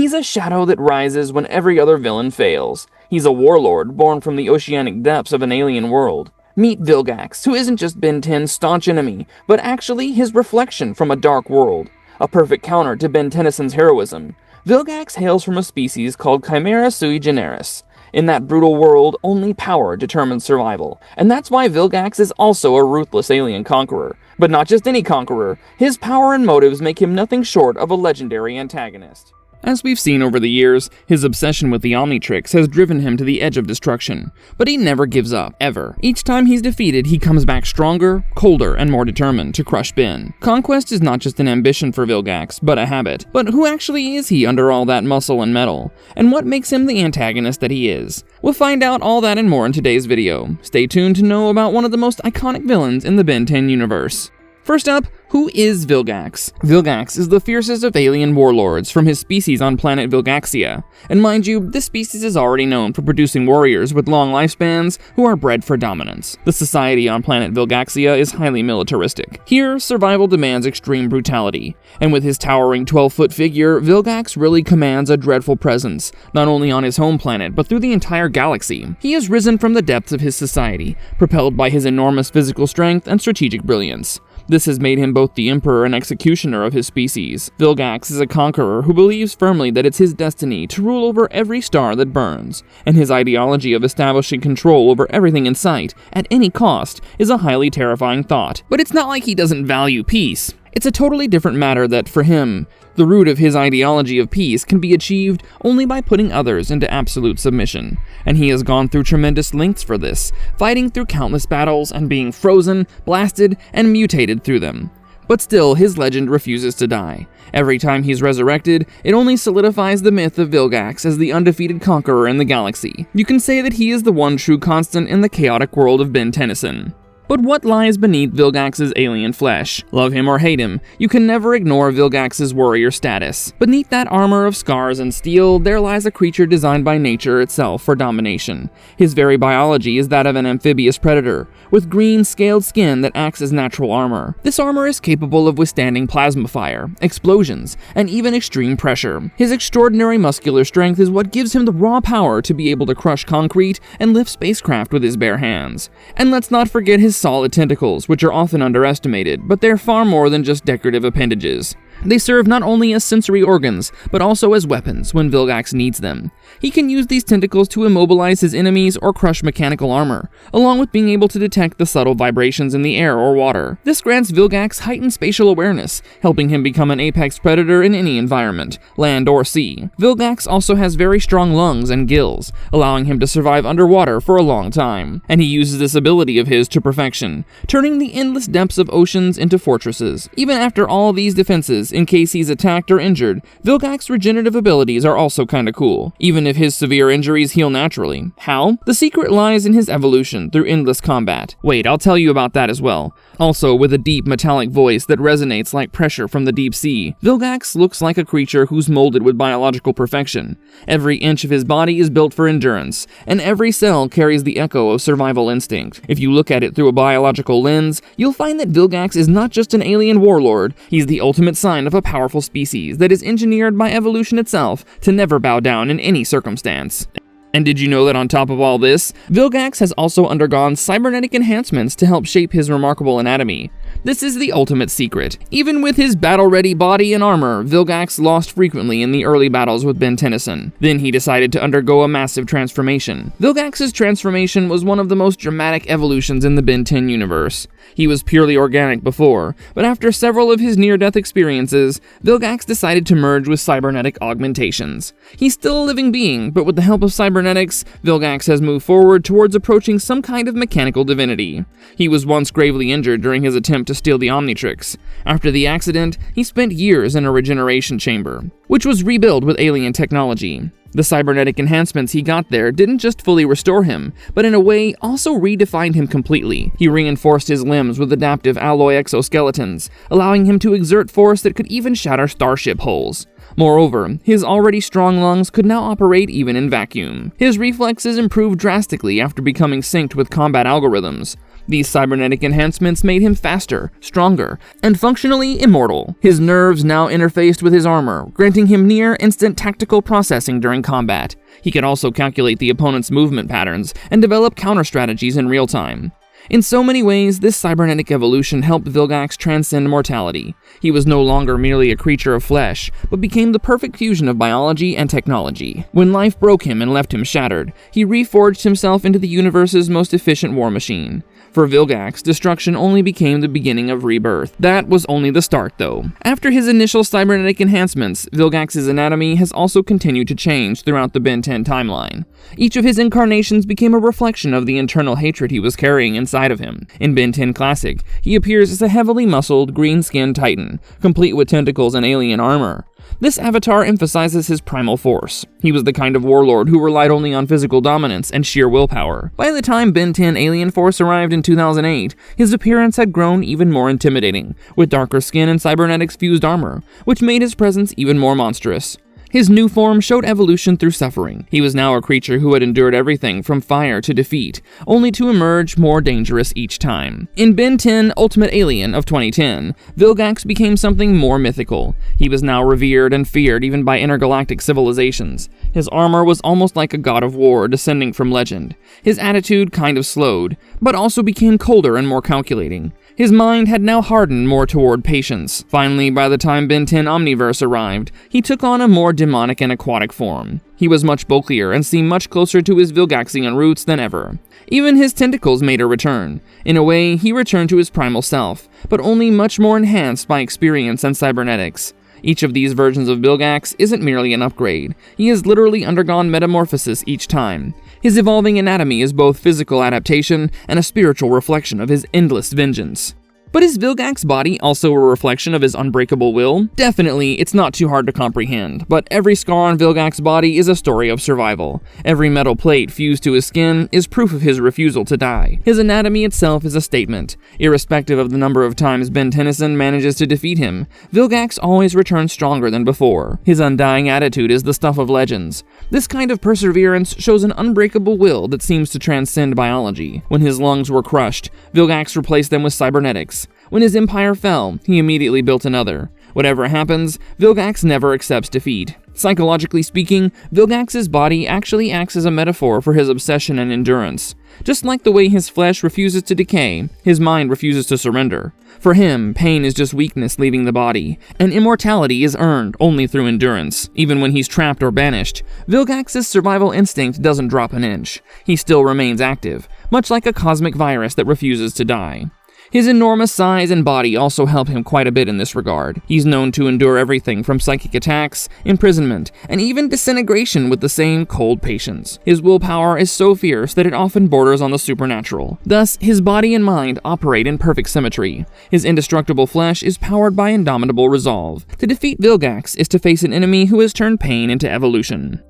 He's a shadow that rises when every other villain fails. He's a warlord born from the oceanic depths of an alien world. Meet Vilgax, who isn't just Ben 10's staunch enemy, but actually his reflection from a dark world. A perfect counter to Ben Tennyson's heroism. Vilgax hails from a species called Chimera Sui Generis. In that brutal world, only power determines survival, and that's why Vilgax is also a ruthless alien conqueror. But not just any conqueror, his power and motives make him nothing short of a legendary antagonist. As we've seen over the years, his obsession with the Omnitrix has driven him to the edge of destruction. But he never gives up, ever. Each time he's defeated, he comes back stronger, colder, and more determined to crush Ben. Conquest is not just an ambition for Vilgax, but a habit. But who actually is he under all that muscle and metal? And what makes him the antagonist that he is? We'll find out all that and more in today's video. Stay tuned to know about one of the most iconic villains in the Ben 10 universe. First up, who is Vilgax? Vilgax is the fiercest of alien warlords from his species on planet Vilgaxia. And mind you, this species is already known for producing warriors with long lifespans who are bred for dominance. The society on planet Vilgaxia is highly militaristic. Here, survival demands extreme brutality. And with his towering 12-foot figure, Vilgax really commands a dreadful presence, not only on his home planet, but through the entire galaxy. He has risen from the depths of his society, propelled by his enormous physical strength and strategic brilliance. This has made him both the emperor and executioner of his species. Vilgax is a conqueror who believes firmly that it's his destiny to rule over every star that burns, and his ideology of establishing control over everything in sight, at any cost, is a highly terrifying thought. But it's not like he doesn't value peace. It's a totally different matter that, for him, the root of his ideology of peace can be achieved only by putting others into absolute submission, and he has gone through tremendous lengths for this, fighting through countless battles and being frozen, blasted, and mutated through them. But still, his legend refuses to die. Every time he's resurrected, it only solidifies the myth of Vilgax as the undefeated conqueror in the galaxy. You can say that he is the one true constant in the chaotic world of Ben Tennyson. But what lies beneath Vilgax's alien flesh? Love him or hate him, you can never ignore Vilgax's warrior status. Beneath that armor of scars and steel, there lies a creature designed by nature itself for domination. His very biology is that of an amphibious predator, with green, scaled skin that acts as natural armor. This armor is capable of withstanding plasma fire, explosions, and even extreme pressure. His extraordinary muscular strength is what gives him the raw power to be able to crush concrete and lift spacecraft with his bare hands. And let's not forget his solid tentacles, which are often underestimated, but they're far more than just decorative appendages. They serve not only as sensory organs, but also as weapons when Vilgax needs them. He can use these tentacles to immobilize his enemies or crush mechanical armor, along with being able to detect the subtle vibrations in the air or water. This grants Vilgax heightened spatial awareness, helping him become an apex predator in any environment, land or sea. Vilgax also has very strong lungs and gills, allowing him to survive underwater for a long time. And he uses this ability of his to perfection, turning the endless depths of oceans into fortresses. Even after all these defenses, in case he's attacked or injured, Vilgax's regenerative abilities are also kinda cool, even if his severe injuries heal naturally. How? The secret lies in his evolution through endless combat. Wait, I'll tell you about that as well. Also, with a deep metallic voice that resonates like pressure from the deep sea, Vilgax looks like a creature who's molded with biological perfection. Every inch of his body is built for endurance, and every cell carries the echo of survival instinct. If you look at it through a biological lens, you'll find that Vilgax is not just an alien warlord, he's the ultimate sign of a powerful species that is engineered by evolution itself to never bow down in any circumstance. And did you know that on top of all this, Vilgax has also undergone cybernetic enhancements to help shape his remarkable anatomy? This is the ultimate secret. Even with his battle-ready body and armor, Vilgax lost frequently in the early battles with Ben Tennyson. Then he decided to undergo a massive transformation. Vilgax's transformation was one of the most dramatic evolutions in the Ben 10 universe. He was purely organic before, but after several of his near-death experiences, Vilgax decided to merge with cybernetic augmentations. He's still a living being, but with the help of cybernetics, Vilgax has moved forward towards approaching some kind of mechanical divinity. He was once gravely injured during his attempt to steal the Omnitrix. After the accident, he spent years in a regeneration chamber, which was rebuilt with alien technology. The cybernetic enhancements he got there didn't just fully restore him, but in a way also redefined him completely. He reinforced his limbs with adaptive alloy exoskeletons, allowing him to exert force that could even shatter starship hulls. Moreover, his already strong lungs could now operate even in vacuum. His reflexes improved drastically after becoming synced with combat algorithms. These cybernetic enhancements made him faster, stronger, and functionally immortal. His nerves now interfaced with his armor, granting him near-instant tactical processing during combat. He could also calculate the opponent's movement patterns and develop counter-strategies in real time. In so many ways, this cybernetic evolution helped Vilgax transcend mortality. He was no longer merely a creature of flesh, but became the perfect fusion of biology and technology. When life broke him and left him shattered, he reforged himself into the universe's most efficient war machine. For Vilgax, destruction only became the beginning of rebirth. That was only the start, though. After his initial cybernetic enhancements, Vilgax's anatomy has also continued to change throughout the Ben 10 timeline. Each of his incarnations became a reflection of the internal hatred he was carrying inside of him. In Ben 10 Classic, he appears as a heavily muscled, green-skinned titan, complete with tentacles and alien armor. This avatar emphasizes his primal force. He was the kind of warlord who relied only on physical dominance and sheer willpower. By the time Ben 10 Alien Force arrived in 2008, his appearance had grown even more intimidating, with darker skin and cybernetics fused armor, which made his presence even more monstrous. His new form showed evolution through suffering. He was now a creature who had endured everything from fire to defeat, only to emerge more dangerous each time. In Ben 10 Ultimate Alien of 2010, Vilgax became something more mythical. He was now revered and feared even by intergalactic civilizations. His armor was almost like a god of war descending from legend. His attitude kind of slowed, but also became colder and more calculating. His mind had now hardened more toward patience. Finally, by the time Ben 10 Omniverse arrived, he took on a more demonic and aquatic form. He was much bulkier and seemed much closer to his Vilgaxian roots than ever. Even his tentacles made a return. In a way, he returned to his primal self, but only much more enhanced by experience and cybernetics. Each of these versions of Vilgax isn't merely an upgrade. He has literally undergone metamorphosis each time. His evolving anatomy is both physical adaptation and a spiritual reflection of his endless vengeance. But is Vilgax's body also a reflection of his unbreakable will? Definitely, it's not too hard to comprehend, but every scar on Vilgax's body is a story of survival. Every metal plate fused to his skin is proof of his refusal to die. His anatomy itself is a statement. Irrespective of the number of times Ben Tennyson manages to defeat him, Vilgax always returns stronger than before. His undying attitude is the stuff of legends. This kind of perseverance shows an unbreakable will that seems to transcend biology. When his lungs were crushed, Vilgax replaced them with cybernetics. When his empire fell, he immediately built another. Whatever happens, Vilgax never accepts defeat. Psychologically speaking, Vilgax's body actually acts as a metaphor for his obsession and endurance. Just like the way his flesh refuses to decay, his mind refuses to surrender. For him, pain is just weakness leaving the body, and immortality is earned only through endurance. Even when he's trapped or banished, Vilgax's survival instinct doesn't drop an inch. He still remains active, much like a cosmic virus that refuses to die. His enormous size and body also help him quite a bit in this regard. He's known to endure everything from psychic attacks, imprisonment, and even disintegration with the same cold patience. His willpower is so fierce that it often borders on the supernatural. Thus, his body and mind operate in perfect symmetry. His indestructible flesh is powered by indomitable resolve. To defeat Vilgax is to face an enemy who has turned pain into evolution.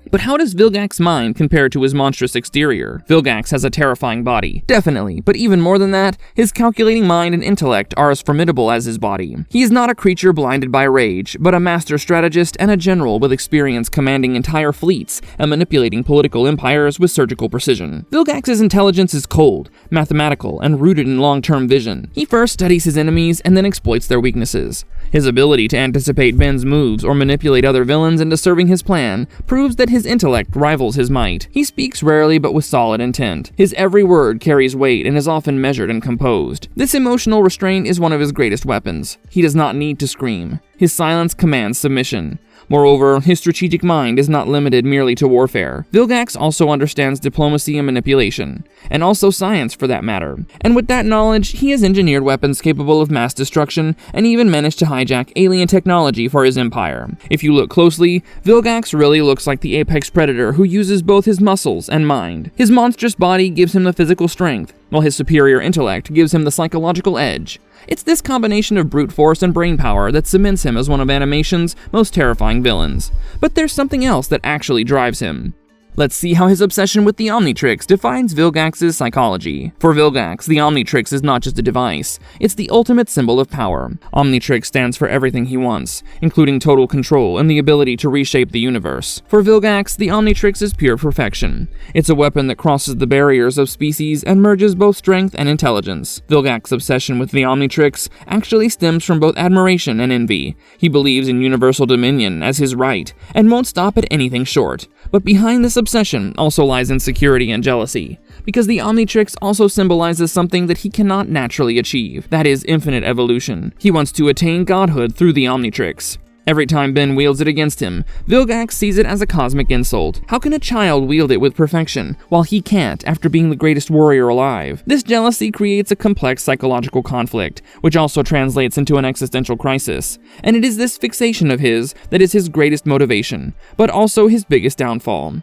But how does Vilgax's mind compare to his monstrous exterior? Vilgax has a terrifying body, definitely, but even more than that, his calculating mind and intellect are as formidable as his body. He is not a creature blinded by rage, but a master strategist and a general with experience commanding entire fleets and manipulating political empires with surgical precision. Vilgax's intelligence is cold, mathematical, and rooted in long-term vision. He first studies his enemies and then exploits their weaknesses. His ability to anticipate Ben's moves or manipulate other villains into serving his plan proves that his intellect rivals his might. He speaks rarely but with solid intent. His every word carries weight and is often measured and composed. This emotional restraint is one of his greatest weapons. He does not need to scream. His silence commands submission. Moreover, his strategic mind is not limited merely to warfare. Vilgax also understands diplomacy and manipulation, and also science for that matter. And with that knowledge, he has engineered weapons capable of mass destruction and even managed to hijack alien technology for his empire. If you look closely, Vilgax really looks like the apex predator who uses both his muscles and mind. His monstrous body gives him the physical strength, while his superior intellect gives him the psychological edge. It's this combination of brute force and brainpower that cements him as one of animation's most terrifying villains. But there's something else that actually drives him. Let's see how his obsession with the Omnitrix defines Vilgax's psychology. For Vilgax, the Omnitrix is not just a device, it's the ultimate symbol of power. Omnitrix stands for everything he wants, including total control and the ability to reshape the universe. For Vilgax, the Omnitrix is pure perfection. It's a weapon that crosses the barriers of species and merges both strength and intelligence. Vilgax's obsession with the Omnitrix actually stems from both admiration and envy. He believes in universal dominion as his right, and won't stop at anything short. But behind this obsession also lies insecurity and jealousy, because the Omnitrix also symbolizes something that he cannot naturally achieve, that is, infinite evolution. He wants to attain godhood through the Omnitrix. Every time Ben wields it against him, Vilgax sees it as a cosmic insult. How can a child wield it with perfection, while he can't after being the greatest warrior alive? This jealousy creates a complex psychological conflict, which also translates into an existential crisis. And it is this fixation of his that is his greatest motivation, but also his biggest downfall.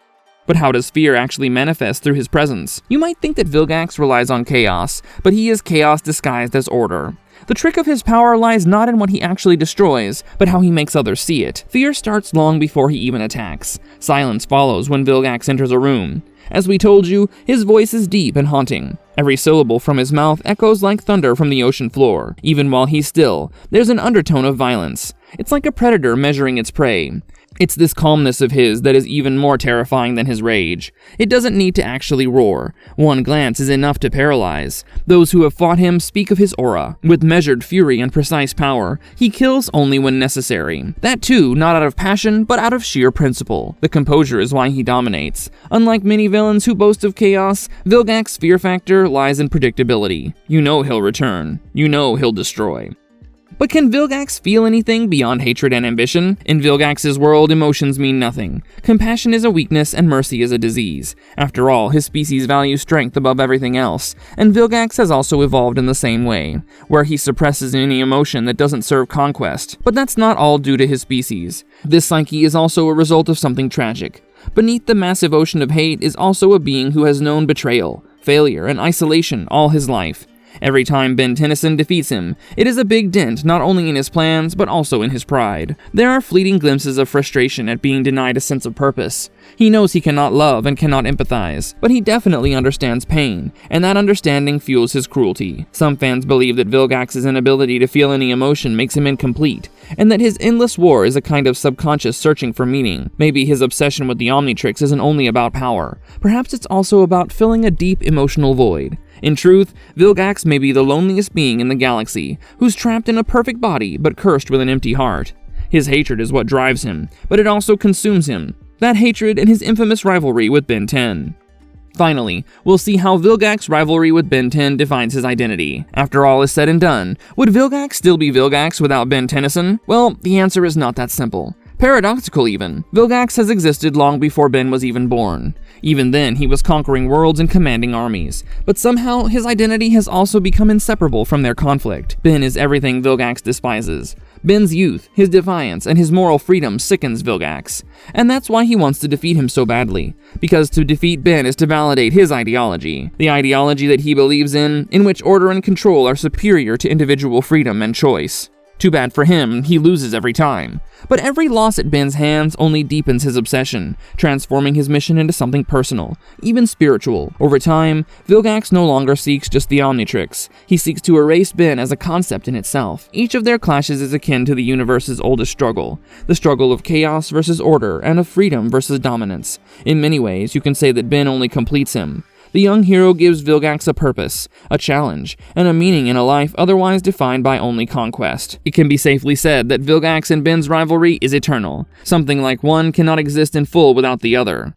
But how does fear actually manifest through his presence? You might think that Vilgax relies on chaos, but he is chaos disguised as order. The trick of his power lies not in what he actually destroys, but how he makes others see it. Fear starts long before he even attacks. Silence follows when Vilgax enters a room. As we told you, his voice is deep and haunting. Every syllable from his mouth echoes like thunder from the ocean floor. Even while he's still, there's an undertone of violence. It's like a predator measuring its prey. It's this calmness of his that is even more terrifying than his rage. It doesn't need to actually roar. One glance is enough to paralyze. Those who have fought him speak of his aura. With measured fury and precise power, he kills only when necessary. That too, not out of passion, but out of sheer principle. The composure is why he dominates. Unlike many villains who boast of chaos, Vilgax's fear factor lies in predictability. You know he'll return. You know he'll destroy. But can Vilgax feel anything beyond hatred and ambition? In Vilgax's world, emotions mean nothing. Compassion is a weakness and mercy is a disease. After all, his species values strength above everything else, and Vilgax has also evolved in the same way, where he suppresses any emotion that doesn't serve conquest. But that's not all due to his species. This psyche is also a result of something tragic. Beneath the massive ocean of hate is also a being who has known betrayal, failure, and isolation all his life. Every time Ben Tennyson defeats him, it is a big dent not only in his plans, but also in his pride. There are fleeting glimpses of frustration at being denied a sense of purpose. He knows he cannot love and cannot empathize, but he definitely understands pain, and that understanding fuels his cruelty. Some fans believe that Vilgax's inability to feel any emotion makes him incomplete, and that his endless war is a kind of subconscious searching for meaning. Maybe his obsession with the Omnitrix isn't only about power. Perhaps it's also about filling a deep emotional void. In truth, Vilgax may be the loneliest being in the galaxy, who's trapped in a perfect body but cursed with an empty heart. His hatred is what drives him, but it also consumes him. That hatred and his infamous rivalry with Ben 10. Finally, we'll see how Vilgax's rivalry with Ben 10 defines his identity. After all is said and done, would Vilgax still be Vilgax without Ben Tennyson? Well, the answer is not that simple. Paradoxical even, Vilgax has existed long before Ben was even born. Even then, he was conquering worlds and commanding armies. But somehow, his identity has also become inseparable from their conflict. Ben is everything Vilgax despises. Ben's youth, his defiance, and his moral freedom sickens Vilgax. And that's why he wants to defeat him so badly. Because to defeat Ben is to validate his ideology. The ideology that he believes in which order and control are superior to individual freedom and choice. Too bad for him, he loses every time. But every loss at Ben's hands only deepens his obsession, transforming his mission into something personal, even spiritual. Over time, Vilgax no longer seeks just the Omnitrix. He seeks to erase Ben as a concept in itself. Each of their clashes is akin to the universe's oldest struggle, the struggle of chaos versus order and of freedom versus dominance. In many ways, you can say that Ben only completes him. The young hero gives Vilgax a purpose, a challenge, and a meaning in a life otherwise defined by only conquest. It can be safely said that Vilgax and Ben's rivalry is eternal, something like one cannot exist in full without the other.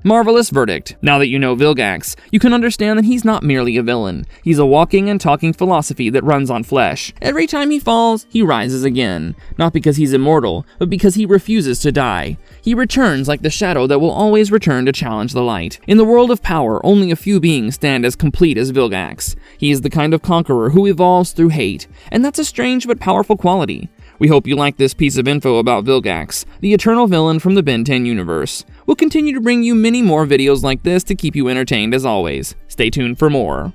Marvelous verdict. Now that you know Vilgax, you can understand that he's not merely a villain. He's a walking and talking philosophy that runs on flesh. Every time he falls, he rises again. Not because he's immortal, but because he refuses to die. He returns like the shadow that will always return to challenge the light. In the world of power, only a few beings stand as complete as Vilgax. He is the kind of conqueror who evolves through hate, and that's a strange but powerful quality. We hope you liked this piece of info about Vilgax, the eternal villain from the Ben 10 universe. We'll continue to bring you many more videos like this to keep you entertained as always. Stay tuned for more.